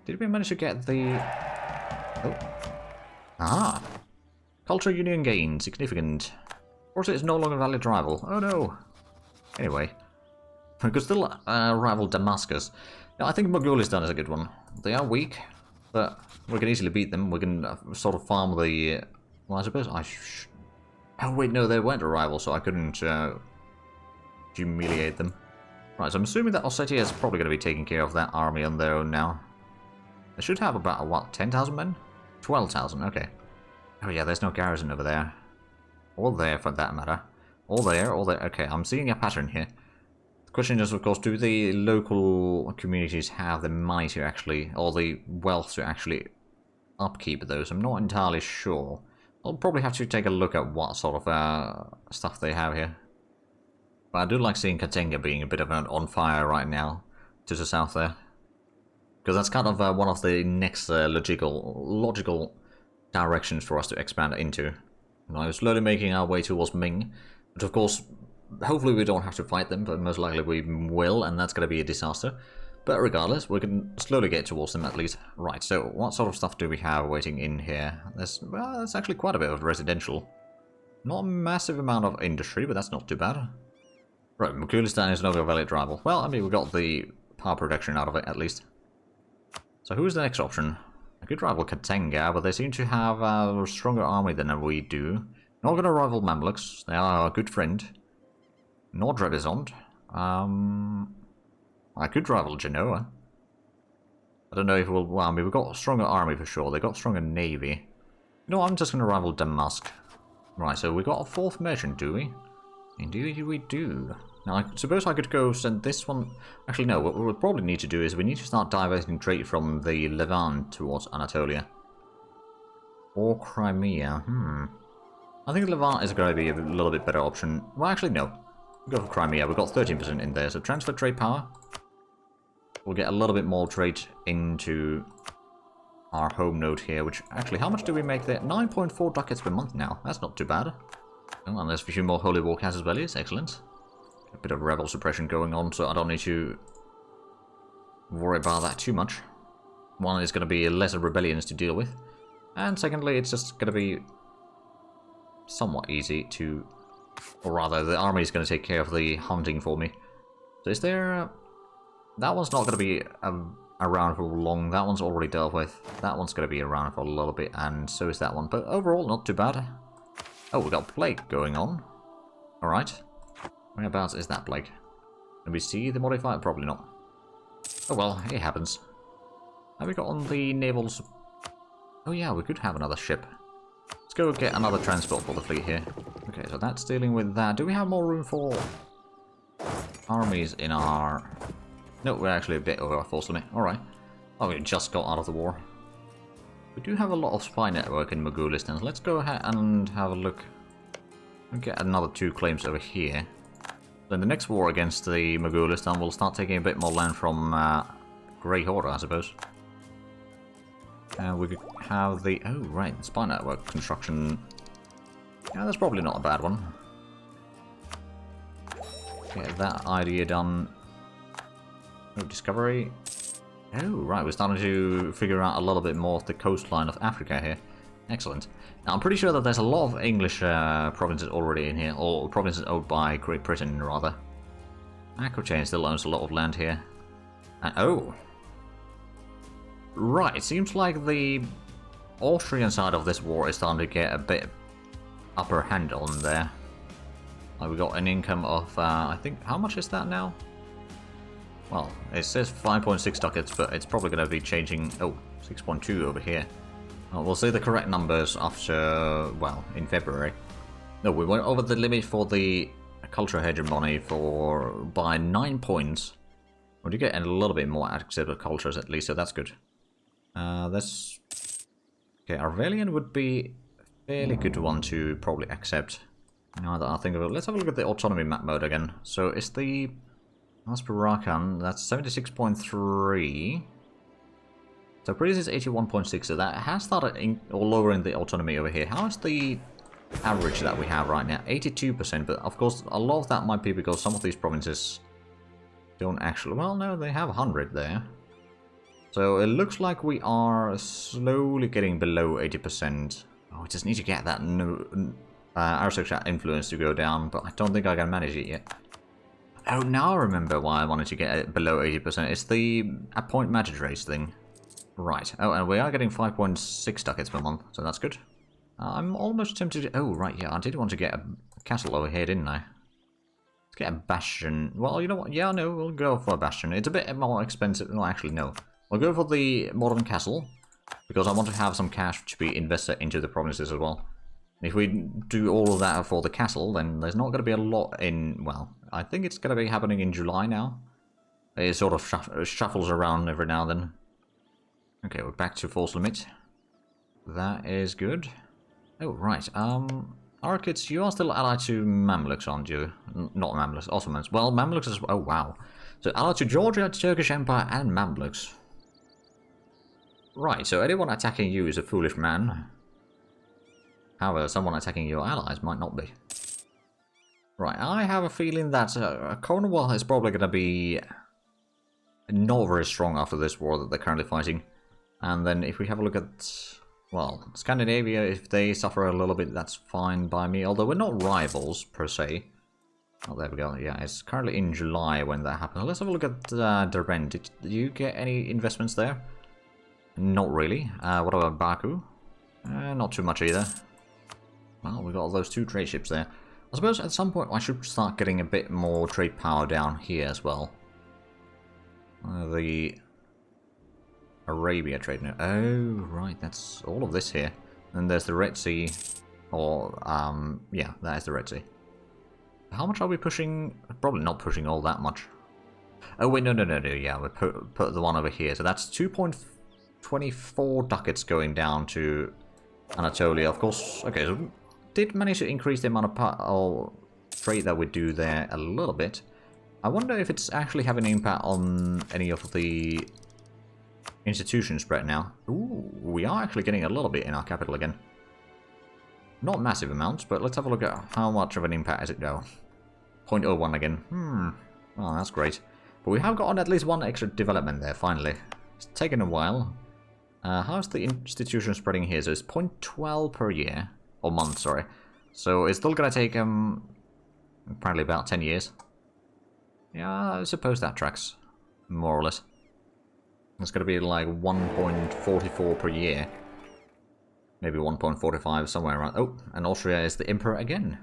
Did we manage to get the... Oh. Ah! Culture union gain. Significant. Force is no longer valid rival. Oh no! Anyway. We could still rival Damascus. Now, I think Mogulistan is a good one. They are weak, but we can easily beat them. We can sort of farm the... well, I suppose I oh wait, no, they weren't a rival, so I couldn't humiliate them. Right, so I'm assuming that Ossetia is probably going to be taking care of that army on their own now. They should have about, what, 10,000 men? 12,000, okay. Oh yeah, there's no garrison over there. Or there, for that matter. Or there, okay, I'm seeing a pattern here. The question is, of course, do the local communities have the money to actually, or the wealth to actually upkeep those? I'm not entirely sure. I'll probably have to take a look at what sort of stuff they have here. But I do like seeing Katenga being a bit of an on fire right now to the south there. Because that's kind of one of the next logical directions for us to expand into. We're slowly making our way towards Ming. But of course, hopefully we don't have to fight them, but most likely we will, and that's going to be a disaster. But regardless, we can slowly get towards them at least. Right, so what sort of stuff do we have waiting in here? There's actually quite a bit of residential. Not a massive amount of industry, but that's not too bad. Right, Mogulistan is no valid rival. Well, I mean, we got the power production out of it, at least. So who's the next option? I could rival Katenga, but they seem to have a stronger army than we do. Not gonna rival Mamluks, they are a good friend. Nor Trebizond. I could rival Genoa. I don't know if we'll... well, I mean, we've got a stronger army for sure. They've got a stronger navy. You know what, I'm just gonna rival Damask. Right, so we got a fourth merchant, do we? Indeed we do. Now, I suppose I could go send this one... actually, no, what we'll probably need to do is we need to start diverting trade from the Levant towards Anatolia. Or Crimea, I think Levant is going to be a little bit better option. Well, actually, no. We'll go for Crimea. We've got 13% in there, so transfer trade power. We'll get a little bit more trade into our home node here, which... actually, how much do we make there? 9.4 ducats per month now. That's not too bad. Oh, and there's a few more Holy War Casus Bellies. Excellent. A bit of rebel suppression going on, so I don't need to worry about that too much. One, is going to be lesser rebellions to deal with. And secondly, it's just going to be somewhat easy to... or rather, the army is going to take care of the hunting for me. So is there... that one's not going to be around for long. That one's already dealt with. That one's going to be around for a little bit, and so is that one. But overall, not too bad. Oh, we got plague going on. Alright. Whereabouts is that plague? Can we see the modifier? Probably not. Oh well, it happens. Have we got on the naval... oh yeah, we could have another ship. Let's go get another transport for the fleet here. Okay, so that's dealing with that. Do we have more room for armies in our... no, we're actually a bit over our force limit. Alright. Oh, we just got out of the war. We do have a lot of spy network in Mogulistan. Let's go ahead and have a look. We'll get another 2 claims over here. Then the next war against the Mogulistan will start taking a bit more land from Grey Horde, I suppose. We could have the... oh, right, the spy network construction. Yeah, that's probably not a bad one. Get that idea done. Oh, discovery. Oh, right, we're starting to figure out a little bit more of the coastline of Africa here. Excellent. Now, I'm pretty sure that there's a lot of English provinces already in here, or provinces owned by Great Britain, rather. Aquitaine still owns a lot of land here. And, oh! Right, it seems like the Austrian side of this war is starting to get a bit upper hand on there. Like, we got an income of, I think, how much is that now? Well, it says 5.6 ducats, but it's probably going to be changing... oh, 6.2 over here. We'll see the correct numbers after, well, in February. No, we went over the limit for the culture hegemony by 9 points. We do get a little bit more accepted cultures at least, so that's good. That's... okay, Arvelian would be a fairly good one to probably accept. Now that I think of it, let's have a look at the autonomy map mode again. So it's the... as per Rakan, that's 76.3. So previous is 81.6, so that has started lowering the autonomy over here. How is the average that we have right now? 82%, but of course a lot of that might be because some of these provinces don't actually... well, no, they have 100 there. So it looks like we are slowly getting below 80%. Oh, we just need to get that aristocrat influence to go down, but I don't think I can manage it yet. Oh, now I remember why I wanted to get it below 80%. It's the appoint magistrates thing. Right. Oh, and we are getting 5.6 ducats per month, so that's good. I'm almost tempted to... Oh, right, yeah, I did want to get a castle over here, didn't I? Let's get a bastion. Well, you know what? Yeah, no, we'll go for a bastion. It's a bit more expensive. No, actually, no. We'll go for the modern castle, because I want to have some cash to be invested into the provinces as well. If we do all of that for the castle, then there's not going to be a lot in... Well, I think it's going to be happening in July now. It sort of shuffles around every now and then. Okay, we're back to force limit. That is good. Oh, right. Arkids, you are still allied to Mamluks, aren't you? Not Mamluks, Ottomans. Well, Mamluks is... Oh, wow. So allied to Georgia, Turkish Empire, and Mamluks. Right, so anyone attacking you is a foolish man. However, someone attacking your allies might not be. Right, I have a feeling that Cornwall is probably going to be not very strong after this war that they're currently fighting. And then if we have a look at, well, Scandinavia, if they suffer a little bit, that's fine by me. Although we're not rivals, per se. Oh, there we go. Yeah, it's currently in July when that happens. Let's have a look at Derben. Did you get any investments there? Not really. What about Baku? Not too much either. Well, we got all those 2 trade ships there. I suppose at some point I should start getting a bit more trade power down here as well. The Arabia trade now. Oh, right, that's all of this here. And there's the Red Sea. Or, yeah, that is the Red Sea. How much are we pushing? Probably not pushing all that much. Oh, wait, no, yeah, we put the one over here. So that's 2.24 ducats going down to Anatolia. Of course, okay, so did manage to increase the amount of trade that we do there a little bit. I wonder if it's actually having an impact on any of the institution spread now. Ooh, we are actually getting a little bit in our capital again. Not massive amounts, but let's have a look at how much of an impact is it now. 0.01 again. Well, that's great. But we have gotten at least 1 extra development there, finally. It's taken a while. How's the institution spreading here? So it's 0.12 per year. Or month, sorry. So it's still going to take, apparently about 10 years. Yeah, I suppose that tracks. More or less. It's going to be like 1.44 per year. Maybe 1.45, somewhere around. Oh, and Austria is the emperor again.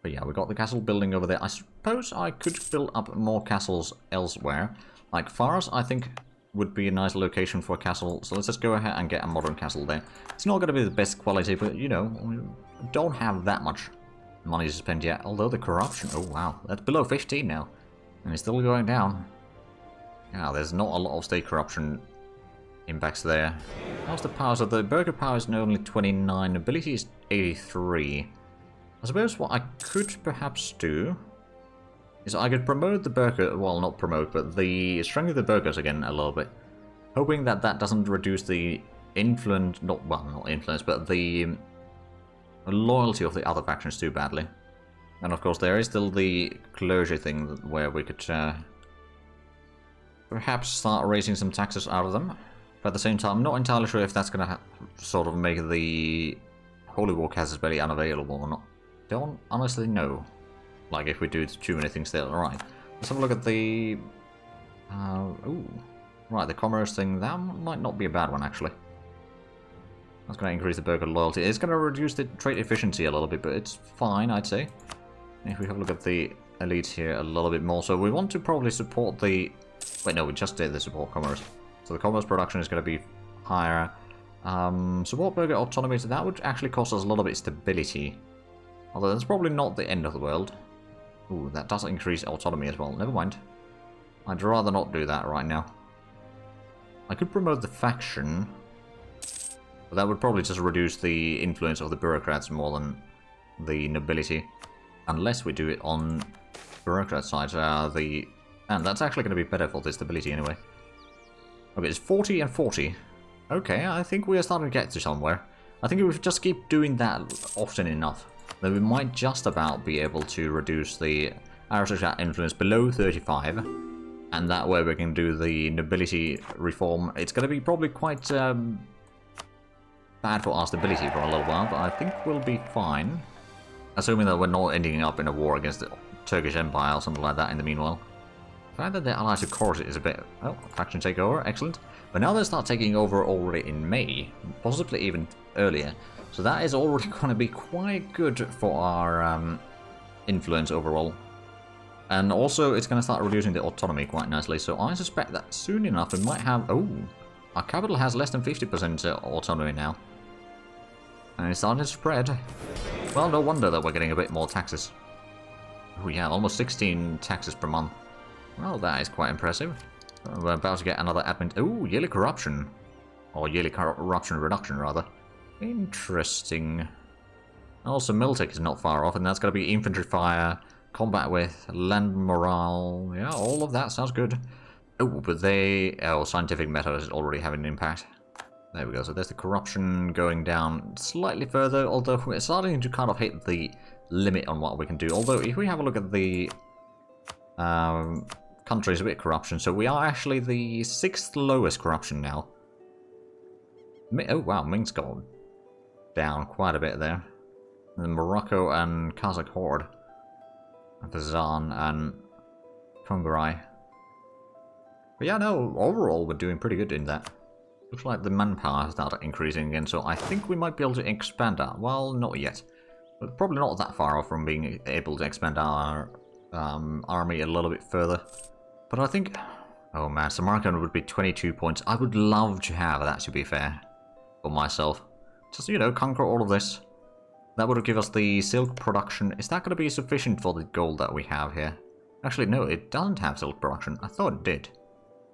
But yeah, we got the castle building over there. I suppose I could build up more castles elsewhere. Like Fars, I think, would be a nice location for a castle. So let's just go ahead and get a modern castle there. It's not going to be the best quality, but, you know, we don't have that much money to spend yet. Although the corruption... Oh, wow. That's below 15 now. And it's still going down. Yeah, there's not a lot of state corruption impacts there. How's the power? So the burgher power is only 29. Nobility is 83. I suppose what I could perhaps do is I could promote the burgher, well, not promote, but the strengthen the burghers again a little bit. Hoping that that doesn't reduce the influence, not influence, but the loyalty of the other factions too badly. And of course there is still the clergy thing where we could perhaps start raising some taxes out of them. But at the same time, I'm not entirely sure if that's going to sort of make the Holy War casus belli unavailable or not. Don't honestly know. Like, if we do too many things there. Alright, let's have a look at the... ooh. Right, the commerce thing. That might not be a bad one, actually. That's going to increase the burgher loyalty. It's going to reduce the trade efficiency a little bit, but it's fine, I'd say. If we have a look at the elites here a little bit more. So we want to probably support the... Wait, no, we just did the support commerce. So the commerce production is going to be higher. Support burgher autonomy, so that would actually cost us a little bit of stability. Although that's probably not the end of the world. Ooh, that does increase autonomy as well. Never mind. I'd rather not do that right now. I could promote the faction. But that would probably just reduce the influence of the bureaucrats more than the nobility. Unless we do it on bureaucrat side. And that's actually going to be better for the stability anyway. Okay, it's 40 and 40. Okay, I think we are starting to get to somewhere. I think if we just keep doing that often enough, then we might just about be able to reduce the aristocrat influence below 35. And that way we can do the nobility reform. It's going to be probably quite bad for our stability for a little while, but I think we'll be fine. Assuming that we're not ending up in a war against the Turkish Empire or something like that in the meanwhile. The fact that they're allied to Corsica is a bit... Oh, faction takeover, excellent. But now they start taking over already in May, possibly even earlier. So that is already going to be quite good for our influence overall. And also, it's going to start reducing the autonomy quite nicely. So I suspect that soon enough we might have... Oh, our capital has less than 50% autonomy now. And it's starting to spread. Well, no wonder that we're getting a bit more taxes. Oh yeah, almost 16 taxes per month. Well, that is quite impressive. We're about to get another admin... Oh, yearly corruption. Or yearly corruption reduction, rather. Interesting. Also, Miltech is not far off, and that's going to be infantry fire, combat with, land morale. Yeah, all of that sounds good. Oh, but they... Oh, scientific method is already having an impact. There we go. So there's the corruption going down slightly further, although we're starting to kind of hit the limit on what we can do. Although, if we have a look at the... countries with corruption, so we are actually the 6th lowest corruption now. Oh wow, Ming's gone down quite a bit there. And then Morocco and Kazakh Horde, Kazan and Kongarai. But yeah, no, overall we're doing pretty good in that. Looks like the manpower has started increasing again, so I think we might be able to expand that. Well, not yet, but probably not that far off from being able to expand our army a little bit further. But I think... Oh man, Samarkand would be 22 points. I would love to have that, to be fair. For myself. Just, you know, conquer all of this. That would give us the silk production. Is that going to be sufficient for the gold that we have here? Actually, no, it doesn't have silk production. I thought it did.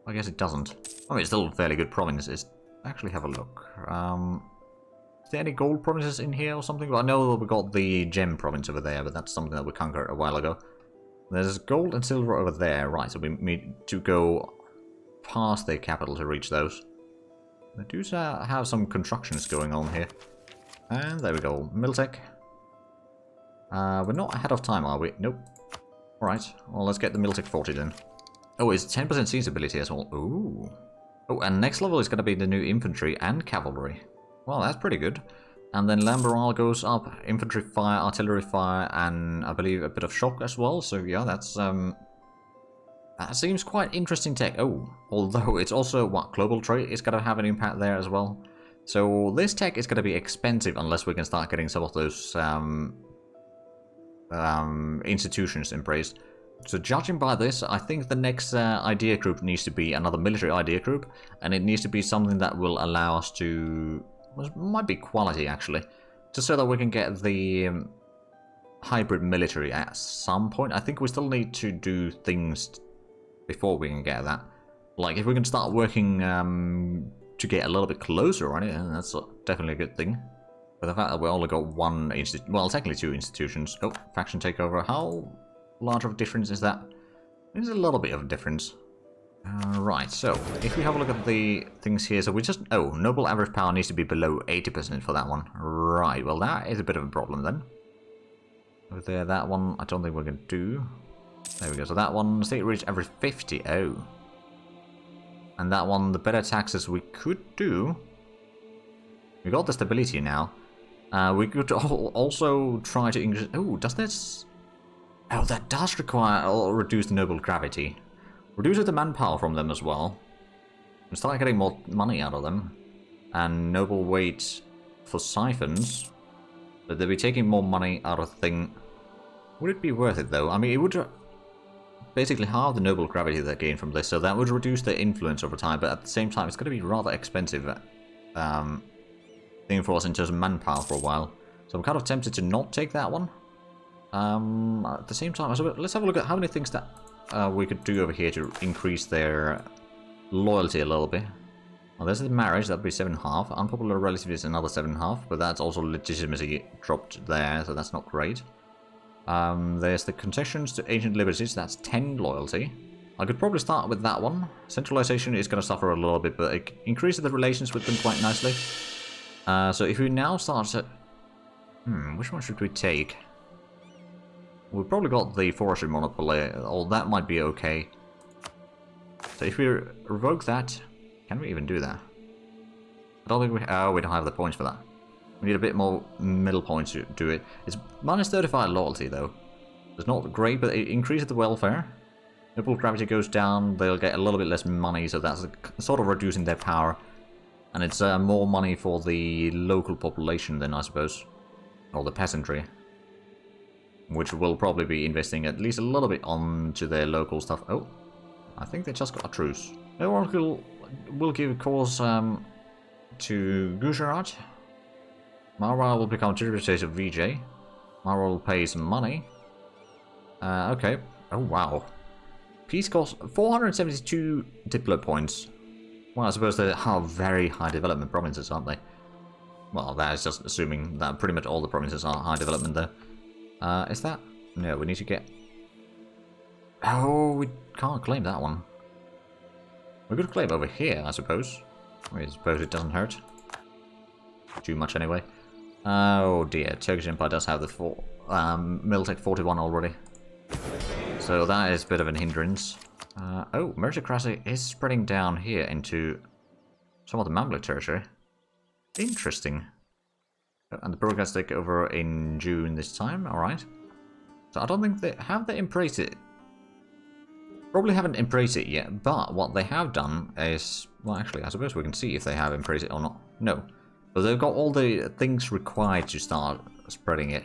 I guess it doesn't. I mean, it's still a fairly good province. Actually, have a look. Is there any gold provinces in here or something? Well, I know we got the gem province over there, but that's something that we conquered a while ago. There's gold and silver over there, right, so we need to go past the capital to reach those. They do have some constructions going on here. And there we go, Miltech. We're not ahead of time, are we? Nope. Alright, well, let's get the Miltech 40 then. Oh, it's 10% siege ability as well. Ooh. Oh, and next level is going to be the new infantry and cavalry. Well, that's pretty good. And then land morale goes up, infantry fire, artillery fire, and I believe a bit of shock as well. So yeah, that's that seems quite interesting tech. Oh, although it's also what global trade is going to have an impact there as well. So this tech is going to be expensive unless we can start getting some of those institutions embraced. So judging by this, I think the next idea group needs to be another military idea group, and it needs to be something that will allow us to... Well, it might be quality, actually. Just so that we can get the hybrid military at some point. I think we still need to do things before we can get that. Like, if we can start working to get a little bit closer on it, and that's definitely a good thing. But the fact that we only got one institution... Well, technically 2 institutions. Oh, faction takeover. How large of a difference is that? There's a little bit of a difference. Right, so if we have a look at the things here, so we just... Oh, noble average power needs to be below 80% for that one. Right, well that is a bit of a problem then. Over there, that one, I don't think we're going to do. There we go, so that one, state reach average 50. Oh. And that one, the better taxes we could do. We got the stability now. We could also try to increase... Oh, does this... Oh, that does require reduced noble gravity. Reduce the manpower from them as well. And start getting more money out of them. And noble weight for siphons. But they'll be taking more money out of the thing. Would it be worth it though? I mean, it would basically halve the noble gravity they gain from this. So that would reduce their influence over time. But at the same time, it's going to be rather expensive thing for us in terms of manpower for a while. So I'm kind of tempted to not take that one. At the same time, let's have a look at how many things that we could do over here to increase their loyalty a little bit. Well, there's the marriage, that'd be 7.5. Unpopular relative is another 7.5, but that's also legitimacy dropped there, so that's not great. There's the concessions to ancient liberties, that's 10 loyalty. I could probably start with that one. Centralization is going to suffer a little bit, but it increases the relations with them quite nicely. So if we now start to... which one should we take? We've probably got the forestry monopoly, or that might be okay. So if we revoke that, can we even do that? I don't think we... Oh, we don't have the points for that. We need a bit more middle points to do it. It's minus 35 loyalty, though. It's not great, but it increases the welfare. Nipple gravity goes down, they'll get a little bit less money, so that's sort of reducing their power. And it's more money for the local population then, I suppose. Or the peasantry. Which will probably be investing at least a little bit onto their local stuff. Oh, I think they just got a truce. The Oracle will give cause to Gujarat. Marwa will become tributary of VJ. Marwa will pay some money. Okay. Oh, wow. Peace costs 472 Diplo points. Well, I suppose they are very high development provinces, aren't they? Well, that is just assuming that pretty much all the provinces are high development there. Is that? No, we need to get... Oh, we can't claim that one. We could claim over here, I suppose. I suppose it doesn't hurt. Too much anyway. Oh dear, Turkish Empire does have the Miltech 41 already. So that is a bit of an hindrance. Oh, meritocracy is spreading down here into some of the Mamluk territory. Interesting. And the progress take over in June this time, alright. So I don't think they... Have they embraced it? Probably haven't embraced it yet, but what they have done is... Well, actually, I suppose we can see if they have embraced it or not. No. But they've got all the things required to start spreading it.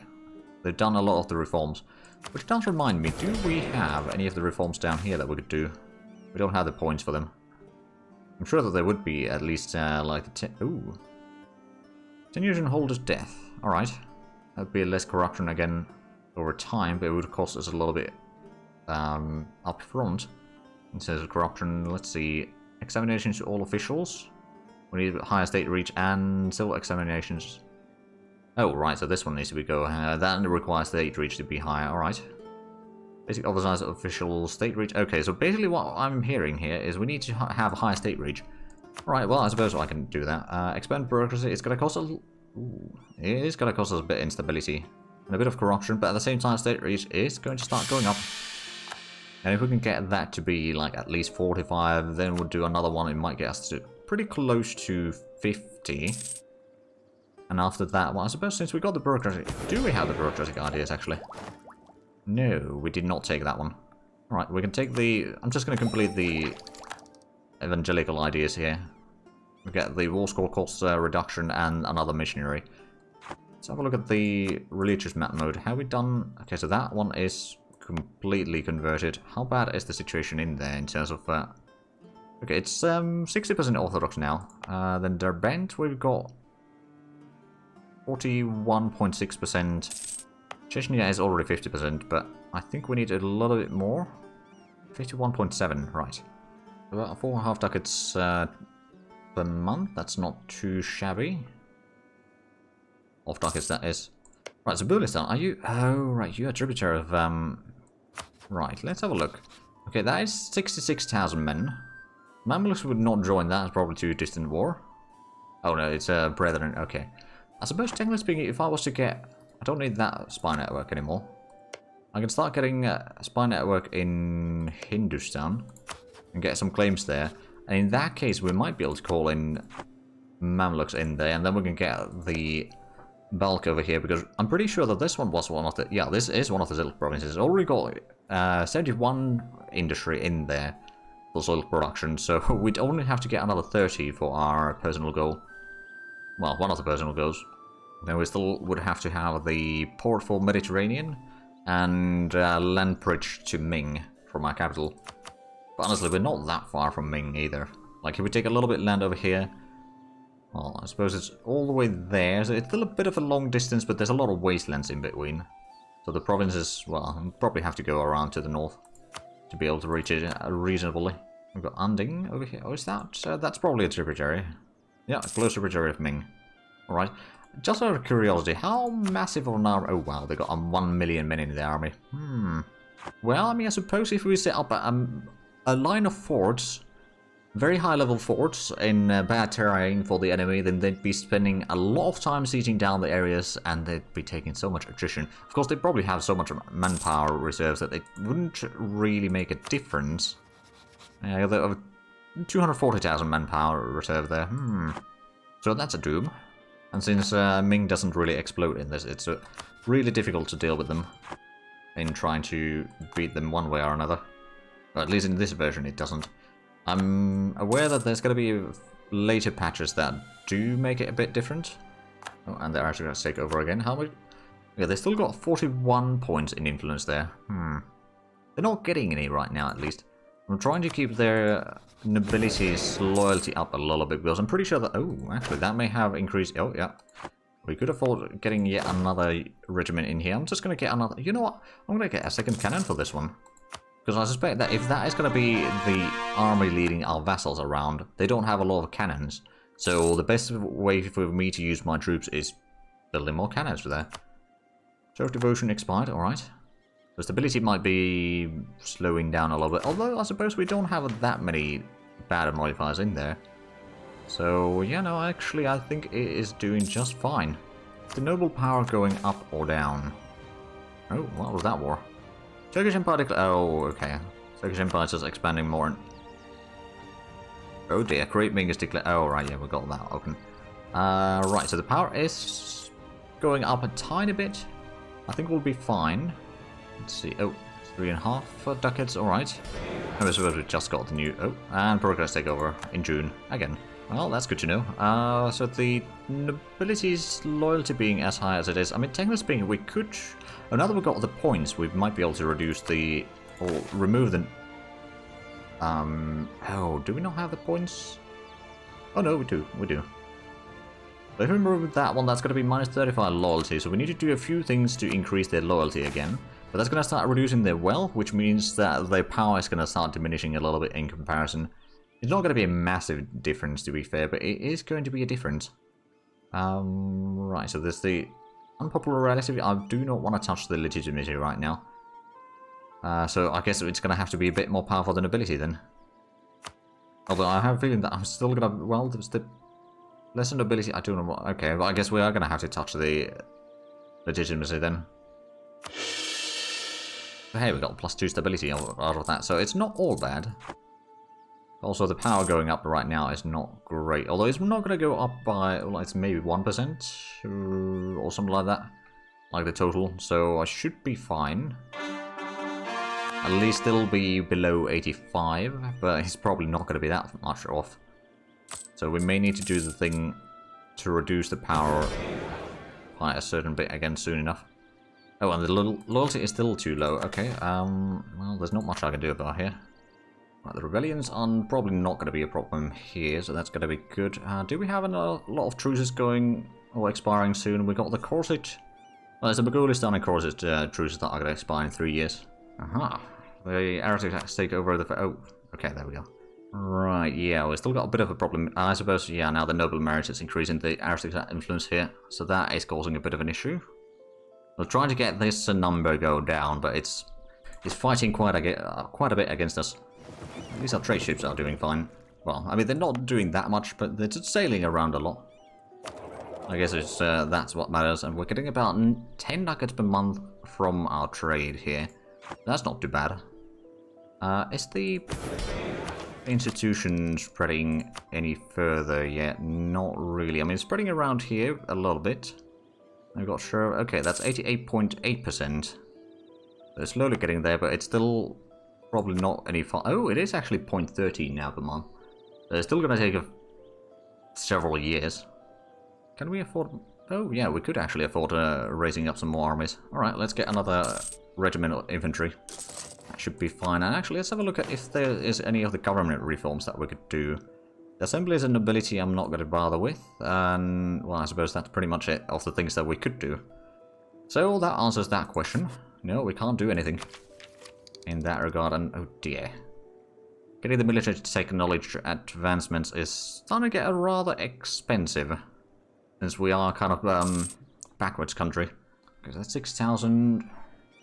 They've done a lot of the reforms. Which does remind me, do we have any of the reforms down here that we could do? We don't have the points for them. I'm sure that there would be at least like the... Ooh. 10 years in holder's death. Alright. That would be less corruption again over time, but it would cost us a little bit up front. In terms of corruption, let's see. Examinations to all officials. We need higher state reach and civil examinations. Oh, right, so this one needs to be go. That requires state reach to be higher, alright. Basic oversized official state reach. Okay, so basically what I'm hearing here is we need to have a higher state reach. Alright, well, I suppose I can do that. Expand bureaucracy, it's going to cost us... Ooh, it is going to cost us a bit of instability. And a bit of corruption, but at the same time, state reach is going to start going up. And if we can get that to be, like, at least 45, then we'll do another one. It might get us to pretty close to 50. And after that, well, I suppose since we got the bureaucratic... Do we have the bureaucratic ideas, actually? No, we did not take that one. Alright, we can take the... I'm just going to complete the evangelical ideas here. We get the war score cost reduction and another missionary. Let's have a look at the religious map mode. Have we done... Okay, so that one is completely converted. How bad is the situation in there in terms of... Okay, it's 60% Orthodox now. Then Derbent, we've got 41.6%. Chechnya is already 50%, but I think we need a little bit more. 51.7, right. About 4.5 ducats per month. That's not too shabby. Off ducats, that is. Right, so Bulistan, are you... Oh, right, you're a tributary of... Right, let's have a look. Okay, that is 66,000 men. Mamluks would not join that, it's probably too distant war. Oh no, it's Brethren, okay. I suppose, technically speaking, if I was to get... I don't need that spy network anymore. I can start getting a spy network in Hindustan and get some claims there. And in that case, we might be able to call in Mamluks in there, and then we can get the bulk over here, because I'm pretty sure that this one was one of the... Yeah, this is one of the silk provinces. It's already got 71 industry in there for silk production, so we'd only have to get another 30 for our personal goal. Well, one of the personal goals. Then we still would have to have the port for Mediterranean and land bridge to Ming from our capital. But honestly, we're not that far from Ming either. Like, if we take a little bit of land over here, well, I suppose it's all the way there. So it's still a bit of a long distance, but there's a lot of wastelands in between. So the provinces, well, we'll probably have to go around to the north to be able to reach it reasonably. We've got Anding over here. Oh, is that? That's probably a tributary. Yeah, a close tributary of Ming. Alright. Just out of curiosity, how massive of an army... Oh, wow, they got 1 million men in the army. Well, I mean, I suppose if we set up a line of forts, very high-level forts in bad terrain for the enemy, then they'd be spending a lot of time sieging down the areas, and they'd be taking so much attrition. Of course, they probably have so much manpower reserves that it wouldn't really make a difference. Yeah, they have 240,000 manpower reserve there. So that's a doom. And since Ming doesn't really explode in this, it's really difficult to deal with them in trying to beat them one way or another. Or at least in this version it doesn't. I'm aware that there's going to be later patches that do make it a bit different. Oh, and they're actually going to take over again. How much? Yeah, they still got 41 points in influence there. They're not getting any right now, at least. I'm trying to keep their nobility's loyalty up a little bit, because I'm pretty sure that... Oh, actually, that may have increased... Oh, yeah. We could afford getting yet another regiment in here. I'm just going to get another... You know what? I'm going to get a second cannon for this one. Because I suspect that if that is going to be the army leading our vassals around, they don't have a lot of cannons. So the best way for me to use my troops is building more cannons for there. Show of devotion expired, alright. The stability might be slowing down a little bit, although I suppose we don't have that many bad modifiers in there. So, yeah, no, actually I think it is doing just fine. The noble power going up or down? Oh, what was that war? Turkish Empire oh, okay. Turkish Empire is just expanding more. Oh dear, Great Ming is declared... Oh, right, yeah, we got that open. Right, so the power is going up a tiny bit. I think we'll be fine. Let's see. Oh, 3.5 ducats. Alright. I suppose we just got the new... Oh, and progress takeover in June. Again. Well, that's good to know. So the nobility's loyalty being as high as it is... I mean, technically speaking, we could... Oh, now that we've got the points, we might be able to reduce the... Or remove the... Oh, do we not have the points? Oh, no, we do. We do. But if we remove that one, that's going to be minus 35 loyalty. So we need to do a few things to increase their loyalty again. But that's going to start reducing their wealth, which means that their power is going to start diminishing a little bit in comparison. It's not going to be a massive difference, to be fair, but it is going to be a difference. Right, so there's the unpopular relative. I do not want to touch the legitimacy right now. So I guess it's going to have to be a bit more powerful than ability then. Although I have a feeling that I'm still going to... Well, there's the lesser ability. I don't know what... Okay, but I guess we are going to have to touch the legitimacy then. But hey, we got +2 stability out of that, so it's not all bad. Also, the power going up right now is not great. Although it's not going to go up by... Well, it's maybe 1% or something like that. Like the total. So I should be fine. At least it'll be below 85, but it's probably not going to be that much off. So we may need to do the thing to reduce the power by a certain bit again soon enough. Oh, and the loyalty is still too low. Okay, well, there's not much I can do about here. Right, the rebellions are probably not going to be a problem here, so that's going to be good. Do we have a lot of truces going or expiring soon? We got the Corset. Well, there's the Mogolistan and Corset truces that are going to expire in 3 years. Aha. The aristocrats take over the... Oh, okay, there we go. Right, yeah, we've still got a bit of a problem. I suppose, yeah, now the noble merit is increasing the aristocrat influence here, so that is causing a bit of an issue. We're trying to get this number go down, but it's fighting quite a bit against us. At least our trade ships are doing fine. Well, I mean, they're not doing that much, but they're just sailing around a lot. I guess it's that's what matters, and we're getting about 10 ducats per month from our trade here. That's not too bad. Is the institution spreading any further yet? Not really. I mean, it's spreading around here a little bit. I've got sure. Okay, that's 88.8%. They're slowly getting there, but it's still probably not any far. Oh, it is actually 0.13 now per month. So it's still going to take several years. Can we afford... Oh, yeah, we could actually afford raising up some more armies. Alright, let's get another regiment of infantry. That should be fine. And actually, let's have a look at if there is any of the government reforms that we could do. The assemblies and nobility I'm not going to bother with. And, well, I suppose that's pretty much it of the things that we could do. So that answers that question. No, we can't do anything in that regard. And, oh dear. Getting the military to take knowledge advancements is starting to get rather expensive. Since we are kind of backwards country. Okay, that's 6,000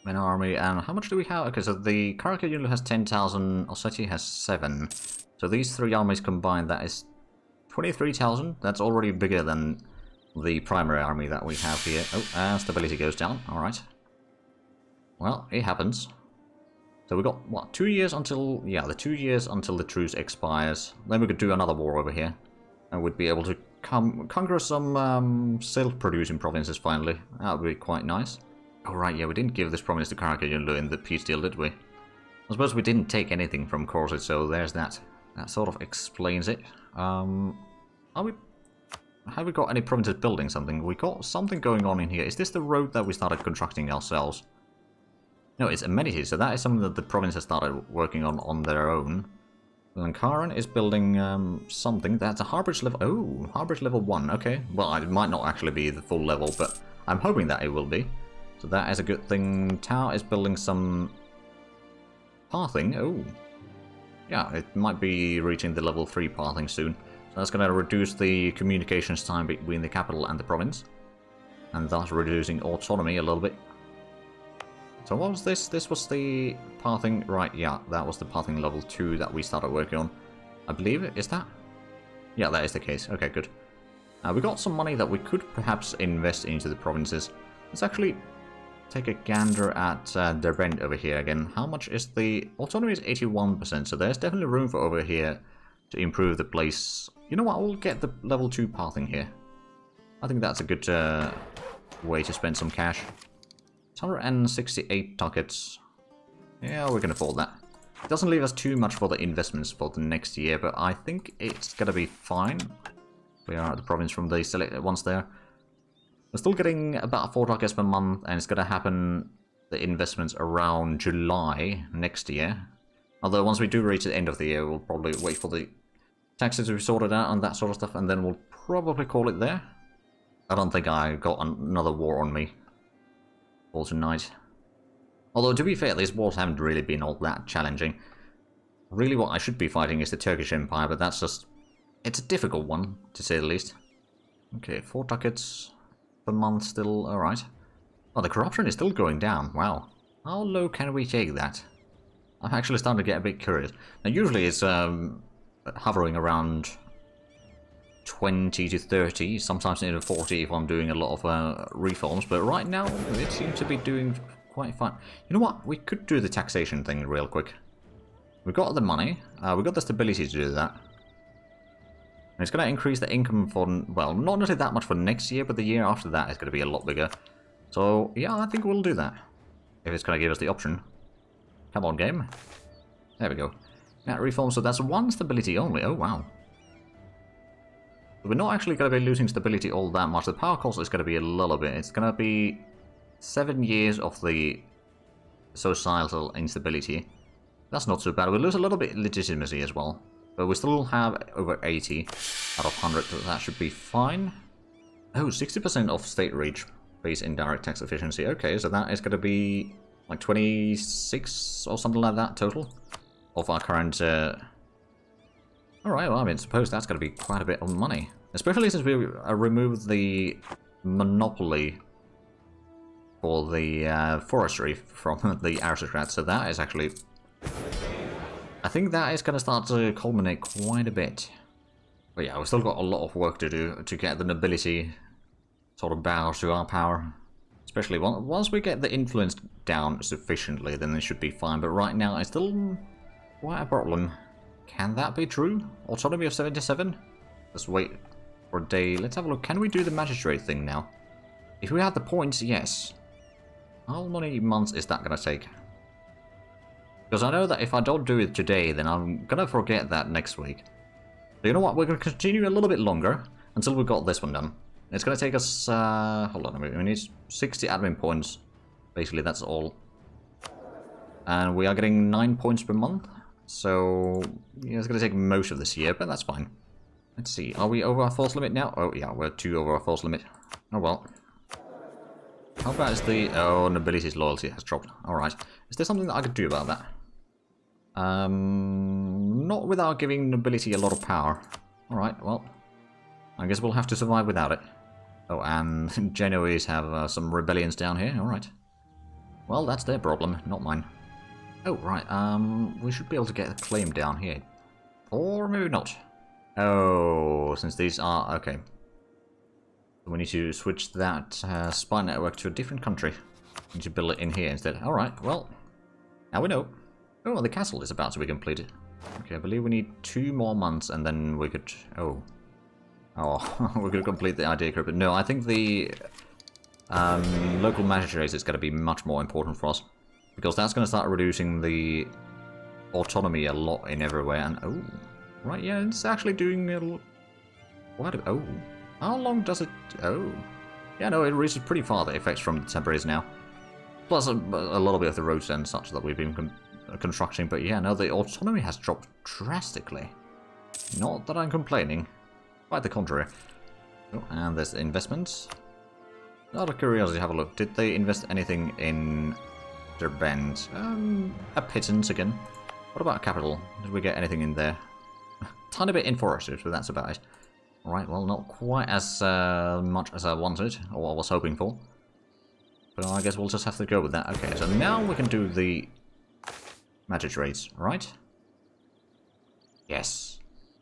men army. And how much do we have? Okay, so the Karaka unit has 10,000. Osseti has 7. So these 3 armies combined, that is 23,000. That's already bigger than the primary army that we have here. Oh, stability goes down. Alright. Well, it happens. So we got, what, 2 years until, yeah, the 2 years until the truce expires. Then we could do another war over here. And we'd be able to conquer some self-producing provinces finally. That would be quite nice. Oh right, yeah, we didn't give this province to Caracalla in the peace deal, did we? I suppose we didn't take anything from Corset, so there's that. That sort of explains it. Have we got any provinces building something? We got something going on in here. Is this the road that we started constructing ourselves? No, it's amenities, so that is something that the province has started working on their own. Lankaran is building something. That's a Harbridge level. Oh, Harbridge level 1. Okay. Well, it might not actually be the full level, but I'm hoping that it will be. So that is a good thing. Tau is building some pathing. Oh. Yeah, it might be reaching the level 3 pathing soon. So that's going to reduce the communications time between the capital and the province. And thus reducing autonomy a little bit. So what was this? This was the pathing, right, yeah, that was the pathing level 2 that we started working on. I believe it, is that? Yeah, that is the case. Okay, good. We got some money that we could perhaps invest into the provinces. Let's actually take a gander at Derbent over here again. How much is the... autonomy is 81%, so there's definitely room for over here to improve the place. You know what, we'll get the level 2 pathing here. I think that's a good way to spend some cash. 168 ducats. Yeah, we can afford that. It doesn't leave us too much for the investments for the next year, but I think it's gonna be fine. We are at the province from the selected ones there. We're still getting about 4 ducats per month, and it's gonna happen, the investments, around July next year. Although once we do reach the end of the year, we'll probably wait for the taxes to be sorted out and that sort of stuff, and then we'll probably call it there. I don't think I got another war on me for tonight. Although, to be fair, these wars haven't really been all that challenging. Really what I should be fighting is the Turkish Empire, but that's just... it's a difficult one, to say the least. Okay, 4 ducats per month still, alright. Oh, the corruption is still going down, wow. How low can we take that? I'm actually starting to get a bit curious. Now, usually it's hovering around 20 to 30, sometimes even 40 if I'm doing a lot of reforms, but right now it seems to be doing quite fine. You know what? We could do the taxation thing real quick. We've got the money, we've got the stability to do that. And it's going to increase the income for, well, not necessarily that much for next year, but the year after that is going to be a lot bigger. So, yeah, I think we'll do that. If it's going to give us the option. Come on, game. There we go. That reform, so that's 1 stability only. Oh, wow. We're not actually going to be losing stability all that much. The power cost is going to be a little bit. It's going to be 7 years of the societal instability. That's not so bad. We lose a little bit legitimacy as well. But we still have over 80 out of 100, so that should be fine. Oh, 60% of state reach base indirect tax efficiency. Okay, so that is going to be like 26 or something like that total of our current... Alright, well, I mean, suppose that's going to be quite a bit of money. Especially since we removed the monopoly for the forestry from the aristocrats, so that is actually... I think that is going to start to culminate quite a bit. But yeah, we've still got a lot of work to do to get the nobility sort of bows to our power. Especially once we get the influence down sufficiently, then it should be fine. But right now, it's still quite a problem. Can that be true? Autonomy of 77? Let's wait for a day. Let's have a look. Can we do the magistrate thing now? If we have the points, yes. How many months is that going to take? Because I know that if I don't do it today, then I'm going to forget that next week. So you know what? We're going to continue a little bit longer until we've got this one done. It's going to take us... hold on a minute. We need 60 admin points. Basically, that's all. And we are getting 9 points per month. So, yeah, it's going to take most of this year, but that's fine. Let's see. Are we over our force limit now? Oh, yeah, we're 2 over our force limit. Oh, well. How bad is the... oh, nobility's loyalty has dropped. Alright. Is there something that I could do about that? Not without giving nobility a lot of power. Alright, well. I guess we'll have to survive without it. Oh, and Genoese have some rebellions down here. Alright. Well, that's their problem, not mine. Oh, right, we should be able to get a claim down here. Or maybe not. Oh, since these are... okay. We need to switch that spy network to a different country. We need to build it in here instead. Alright, well, now we know. Oh, the castle is about to be completed. Okay, I believe we need 2 more months and then we could... Oh. Oh, we could complete the idea group. But no, I think the local magistrates is going to be much more important for us. Because that's going to start reducing the autonomy a lot in everywhere. And, oh, right, yeah, it's actually doing a little... What? Oh, how long does it... Oh. Yeah, no, it reaches pretty far, the effects from the temporaries now. Plus a little bit of the roads and such that we've been constructing. But yeah, no, the autonomy has dropped drastically. Not that I'm complaining. Quite the contrary. Oh, and there's investments. Out of curiosity, have a look. Did they invest anything in their band? A pittance again. What about capital? Did we get anything in there? Tiny bit in forestry, so that's about it. Alright, well, not quite as much as I wanted, or I was hoping for. But I guess we'll just have to go with that. Okay, so now we can do the magistrates, right? Yes,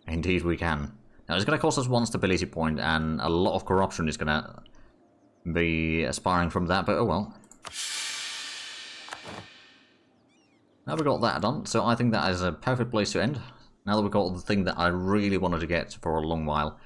indeed we can. Now, it's going to cost us 1 stability point, and a lot of corruption is going to be aspiring from that, but oh well. Now we got that done, so I think that is a perfect place to end. Now that we've got the thing that I really wanted to get for a long while.